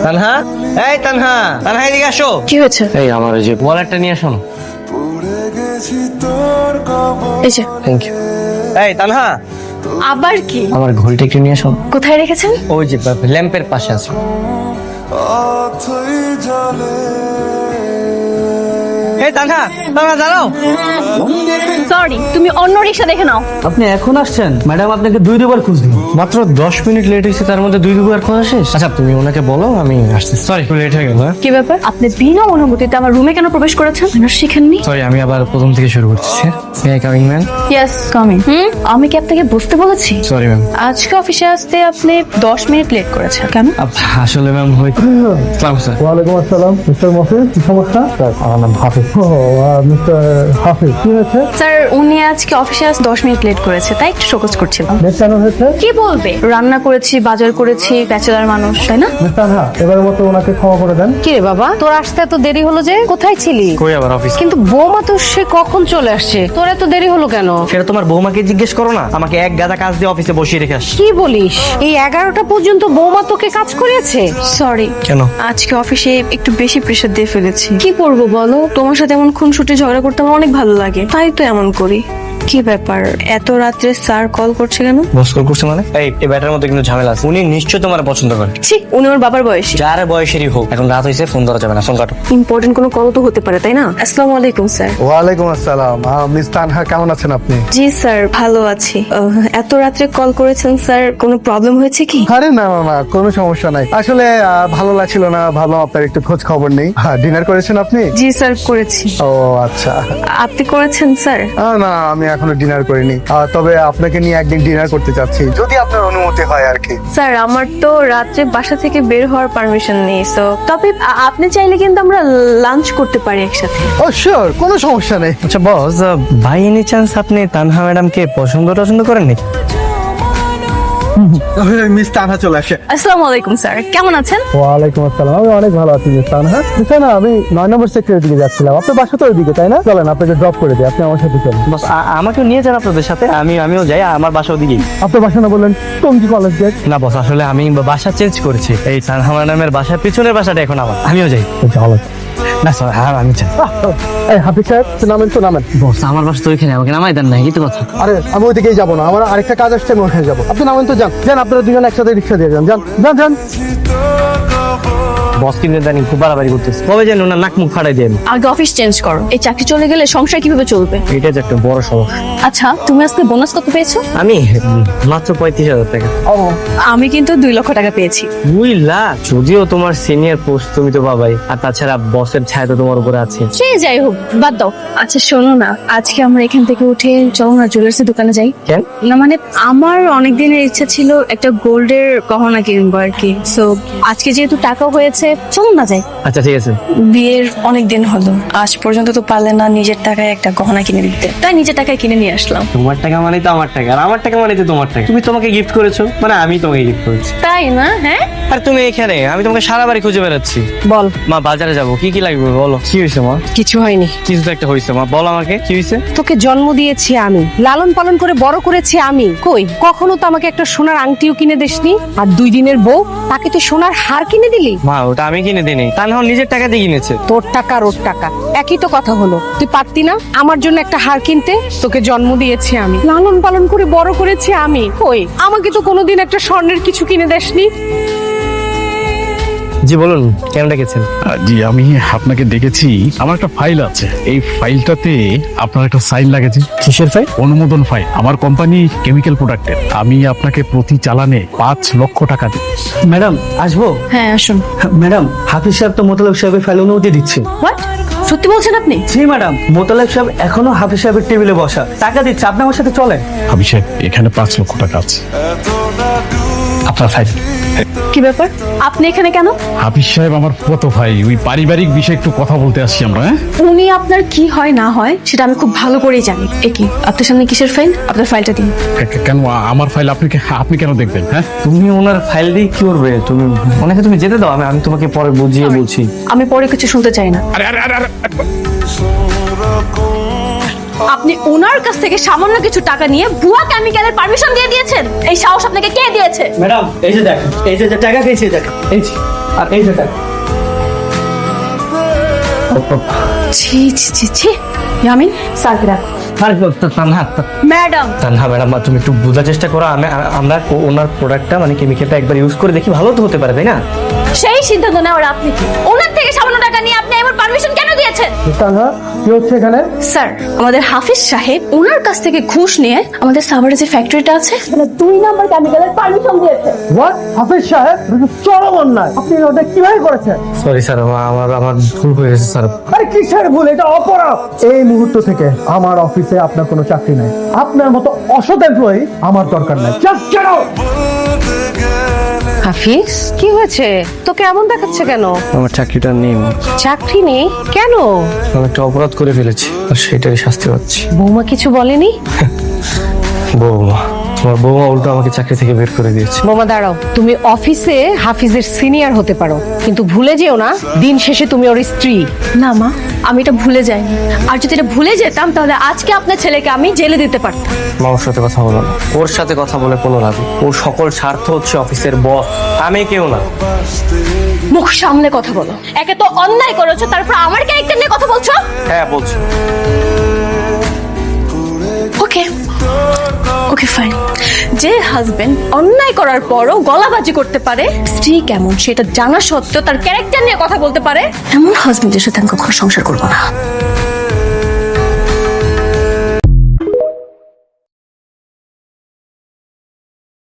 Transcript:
তানহা, এই তানহা, তানহা এদিকে আসো। কি হয়েছে? এই আমার ওই যে ওয়ালেটটা নিয়ে আসো না। এই যে। Thank you. এই তানহা, আবার কি? আমার ঘড়িটা একটু নিয়ে আসো। কোথায় রেখেছেন? ওই যে ল্যাম্পের পাশে আছে। এই তানহা, তানহা দাঁড়াও। সরি, তুমি অন্য রিকশা দেখে নাও। আপনি এখন আসছেন? ম্যাডাম আপনাকে দুবার খুঁজলি। মাত্র 10 মিনিট লেট হয়েছে, তার মধ্যে 2 খোঁজা শেষ। আচ্ছা তুমি ওনাকে বলো আমি আসছি। সরি একটু লেট হয়ে গেল। কি ব্যাপার? আপনি বিনা অনুমতিতে আমার রুমে কেন প্রবেশ করেছেন? ম্যানার্স শিখেননি? সরি আমি আবার প্রথম থেকে শুরু করছি। Coming ma'am. Yes coming. আমি কি আপনাকে বুঝতে বলেছি? Sorry ma'am. আজকে অফিসে আসতে আপনি 10 মিনিট লেট করেছেন কেন? আসলে ম্যাম সালাম স্যার। ওয়ালাইকুম আসসালাম মিস্টার মফিজ, কি সমস্যা? আমার নাম হাফিজ। মিস্টার হাফিজ, কি হয়েছে? স্যার উনি আজকে অফিসে আসতে 10 মিনিট লেট করেছে, তাই একটু শোকজ করছিলাম। লেট কেন হয়েছে? কি বলবে? রান্না করেছি, বাজার করেছি, ব্যাচেলার মানুষ, তাই না? মিস তানহা, এবারের মতো ওনাকে ক্ষমা করে দেন। কি রে বাবা, তোর আসতে এত দেরি হলো যে? কোথায় ছিলি? কই আবার অফিস? কিন্তু বৌমা তো সে কখন চলে আসছে, তোর এত দেরি হলো কেন? সেটা তোমার বৌমাকে জিজ্ঞেস করো না। আমাকে এক গাদা কাজ দিয়ে অফিসে বসিয়ে রেখে আসছে। কি বলিস? এই 11টা পর্যন্ত বৌমা তোকে কাজ করিয়েছে? সরি, কেন? আজকে অফিসে একটু বেশি প্রেশার দিয়ে ফেলেছি। কি করবো বলো? তোমার সাথে এমন খুনসুটি ঝগড়া করতে আমার অনেক ভালো লাগে, তাই তো এমন করি। কি ব্যাপার, এত রাত্রে স্যার কল করছে কেন? বস কল করছে মানে? এই ব্যাটার মধ্যে কিন্তু ঝামেলা আছে। উনি নিশ্চয় তোমার পছন্দ করে। ছি, উনি ওর বাবার বয়সী। যার বয়সেরই হোক, এখন রাত হয়েছে, ফোন ধরা যাবে না। ফোন কাটো। ইম্পর্টেন্ট কোনো কল তো হতে পারে, তাই না? আসসালামু আলাইকুম স্যার। ওয়ালাইকুম আসসালাম। মিস তানহা, কেমন আছেন আপনি? জি স্যার, ভালো আছি। এত রাত্রে কল করেছেন স্যার, কোনো প্রবলেম হয়েছে কি? আরে না না না, কোনো সমস্যা নাই। আসলে ভালো লাগছিল না, ভাবলাম আপনার একটু খোঁজ খবর নেই। ডিনার করেছেন আপনি? জি স্যার, করেছি। ও আচ্ছা। আপনি করেছেন স্যার? না, আমি এখনো ডিনার করিনি। তবে আপনাকে নিয়ে একদিন ডিনার করতে চাচ্ছি, যদি আপনার অনুমতি হয় আর কি। স্যার আমার তো রাত্রে বাসা থেকে বের হওয়ার পারমিশন নেই, সো তবে আপনি চাইলে কিন্তু আমরা লাঞ্চ করতে পারি একসাথে। ও শিওর, কোনো সমস্যা নেই। আচ্ছা বস, বাই এনি চান্স আপনি তানহা ম্যাডামকে পছন্দ করেন নাকি? মিস তানহা চলে আসে। আসসালামু আলাইকুম স্যার, কেমন আছেন? ওয়ালাইকুম আসসালাম, আমি অনেক ভালো আছি মিস তানহা। বুঝছেন না, আমি 9 নম্বর সেক্টরের দিকে যাচ্ছিলাম। আপনার বাসা তো ওইদিকে, তাই না? চলেন আপনাকে ড্রপ করে দিই, আপনি আমার সাথে চলুন। বস আমাকেও নিয়ে যান আপনাদের সাথে। আমিও যাই, আমার বাসা ওদিকেই। আপনার বাসা না বললেন টঙ্গী কলেজ গেট? না বস, আসলে আমি বাসা চেঞ্জ করেছি। এই তানহা ম্যাডামের বাসার পিছনের বাসাটা এখন আমার। আমিও যাই। ভালো। না স্যার, হ্যাঁ আমি চাই। এই হাফিজ সাহেব, নামেন তো, নামেন। বস আমার বাসা তো ওইখানে, আমাকে নামাই দেন না, এই তো কথা। আরে আমি ওইদিকেই যাবো না, আমার আরেকটা কাজ আসছে, আমি ওখানে যাবো। আপনি নামেন তো, যান যান, আপনারা দুজন একসাথে রিক্সা দিয়ে যান, যান যান যান। বস কিনে দেন, খুব বাড়াবাড়ি করতেছে। কবে যেন ওনার নাক মুখ ফাটাই দেন। আগে অফিস চেঞ্জ করো, এই চাকরি চলে গেলে সংসার কিভাবে চলবে? এটা যে একটা বড় সমস্যা। আচ্ছা, তুমি আজকে বোনাস কত পেয়েছো? আমি মাত্র 35,000 টাকা। আমি কিন্তু 2 লক্ষ টাকা পেয়েছি। 2 লাখ? যদিও তোমার সিনিয়র পোস্ট, তুমি তো পাবাই। আর তাছাড়া বসের ছায়া তো তোমার উপরে আছে। সে যাই হোক, বাদ দাও। আচ্ছা শোনো না, আজকে আমরা এখান থেকে উঠে চলো না জুয়েলার্সের দোকানে যাই। কেন? না মানে আমার অনেক দিনের ইচ্ছা ছিল একটা গোল্ডের গহনা কিনবো আর কি। সো আজকে যেহেতু টাকা হয়েছে, চলো না যাই। আচ্ছা ঠিক আছে। বিয়ের অনেক দিন হলো, আজ পর্যন্ত তো পারলে না নিজের টাকায় একটা গহনা কিনে দিতে, তাই নিজের টাকায় কিনে নিয়ে আসলাম। তোমার টাকা মানে তো আমার টাকা, আর আমার টাকা মানে তো তোমার টাকা। তুমি তোমাকে গিফট করেছো, মানে আমি তোমাকে গিফট করেছি। তাই না? হ্যাঁ, আর তুমি এখানে, আমি তোমাকে সারা বাড়ি খুঁজে বেড়াচ্ছি। বল। মা বাজারে যাবো, কি কি লাগবে বলো। কি হয়েছে মা? কিছু হয়নি। কিছু তো একটা হয়েছে মা, বল আমাকে কি হয়েছে। তোকে জন্ম দিয়েছি আমি, লালন পালন করে বড় করেছি আমি। কই কখনো তো আমাকে একটা সোনার আংটিও কিনে দিসনি। আর 2 দিনের বউ, তাকে তুই সোনার হার কিনে দিলি? মা ওটা আমি কিনে দিইনি, তা না নিজের টাকা দিয়ে কিনেছে। তোর টাকা আর ওর টাকা একই তো কথা হলো। তুই পারতি না আমার জন্য একটা হার কিনতে? তোকে জন্ম দিয়েছি আমি, লালন পালন করে বড় করেছি আমি। কই আমাকে তো কোনোদিন একটা স্বর্ণের কিছু কিনে দেসনি। জি বলুন, কেন ডেকেছেন? জি আমি আপনাকে দেখেছি, আমার একটা ফাইল আছে, এই ফাইলটাতে আপনার একটা সাইন লাগেছে। কিসের ফাইল? অনুমোদন ফাইল। আমার কোম্পানি কেমিক্যাল প্রোডাক্টের, আমি আপনাকে প্রতি চালানে 5 লক্ষ টাকা দিই। ম্যাডাম আসবো? হ্যাঁ আসুন। ম্যাডাম, হাফিজ সাহেব তো মোতালেব সাহেবের ফাইল অনুমতি দিচ্ছে। হোয়াট? সত্যি বলছেন আপনি? জি ম্যাডাম, মোতালেব সাহেব এখনো হাফিজ সাহেবের টেবিলে বসা, টাকা দিচ্ছে। আপনি আমার সাথে চলেন। অভিষেক, এখানে 5 লক্ষ টাকা আছে, আপনার ফাইল। কি ব্যাপার, আপনি এখানে কেন? হাফিজ সাহেব আমার কত ভাই, ওই পারিবারিক বিষয়ে একটু কথা বলতে আসছি আমরা। হ্যাঁ, উনি আপনার কি হয় না হয় সেটা আমি খুব ভালো করেই জানি। এ কি আপনার সামনে কিসের ফাইল? আপনার ফাইলটা দিন। কেন আমার ফাইল আপনি কেন দেখবেন? হ্যাঁ, তুমি ওনার ফাইল দিয়ে কি করবে? তুমি ওনাকে তুমি যেতে দাও, আমি তোমাকে পরে বুঝিয়ে বলছি। আমি পরে কিছু শুনতে চাই না। আরে আরে আরে আরে, আপনি ওনার কাছ থেকে সামান্য কিছু টাকা নিয়ে ভুয়া কেমিক্যালের পারমিশন দিয়ে দিয়েছেন। এই সাহস আপনাকে কে দিয়েছে? ম্যাডাম এই যে দেখেন, এই যে টাকা খেয়েছে দেখেন, এই যে আর এই যে টাকা। ছি ছি ছি ছি ইয়ামিন স্যারকে রাখ। আরে তানহা ম্যাডাম তানহা ম্যাডাম, তুমি একটু বোঝার চেষ্টা করো। আমরা ওনার প্রোডাক্টটা মানে কেমিক্যালটা একবার ইউজ করে দেখি, ভালো তো হতে পারে, তাই না? সেই সিদ্ধান্ত নেওয়ার আপনি কি? ওনার থেকে সামান্য টাকা নিয়ে আপনি এমন পারমিশন কেন দিয়েছেন? তানহা কি হচ্ছে এখানে? স্যার, আমাদের হাফিজ সাহেব ওনার কাছ থেকে ঘুষ নিয়ে আমাদের সাভারে যে ফ্যাক্টরিটা আছে মানে 2 নাম্বার কেমিক্যালের পারমিশন দিয়েছে। হোয়াট? হাফিজ সাহেব, এটা তো চরম অন্যায়। আপনি ওটা কিভাবে করেছেন? সরি স্যার, আমার ভুল হয়ে গেছে স্যার। আরে কিসের ভুল? এটা অপরাধ। এই মুহূর্ত থেকে আমার অফিসে আপনার কোনো চাকরি নাই। আপনার মতো অসৎ এমপ্লয়ি আমার দরকার নাই। Just get out. হাফিজ, কি হয়েছে? তোকে এমন দেখাচ্ছে কেন? আমার চাকরিটা নেই, চাকরি নেই কেন? আমি একটা অপরাধ করে ফেলেছি আর সেটাই শাস্তি পাচ্ছি। বৌমা কিছু বলেনি? বৌমা, তোমার বৌমা উল্টো আমাকে চাকরি থেকে বের করে দিয়েছে। বৌমা দাঁড়াও, তুমি অফিসে হাফিজের সিনিয়র হতে পারো, কিন্তু ভুলে যেও না দিন শেষে তুমি ওর স্ত্রী। না মা, আমি এটা ভুলে যাইনি। আর যদি এটা ভুলে যেতাম তাহলে আজকে আপনার ছেলেকে আমি জেলে দিতে পারতাম। মামার সাথে কথা বলো না, ওর সাথে কথা বলে কোনো লাভ নেই। ওর সকল স্বার্থ হচ্ছে অফিসের বস, আমি কেউ না। মুখ সামলে কথা বলো। একে তো অন্যায় করেছো, তারপর আমার ক্যারেক্টার নিয়ে কথা বলছো। হ্যাঁ বলছি। ওকে ওকে ফাইন। যে হাজবেন্ড অন্যায় করার পরও গলাবাজি করতে পারে, স্ত্রী কেমন সেটা জানা সত্ত্বেও তার ক্যারেক্টার নিয়ে কথা বলতে পারে, এমন হাজবেন্ডের সাথে আমি কখনো সংসার করবো না।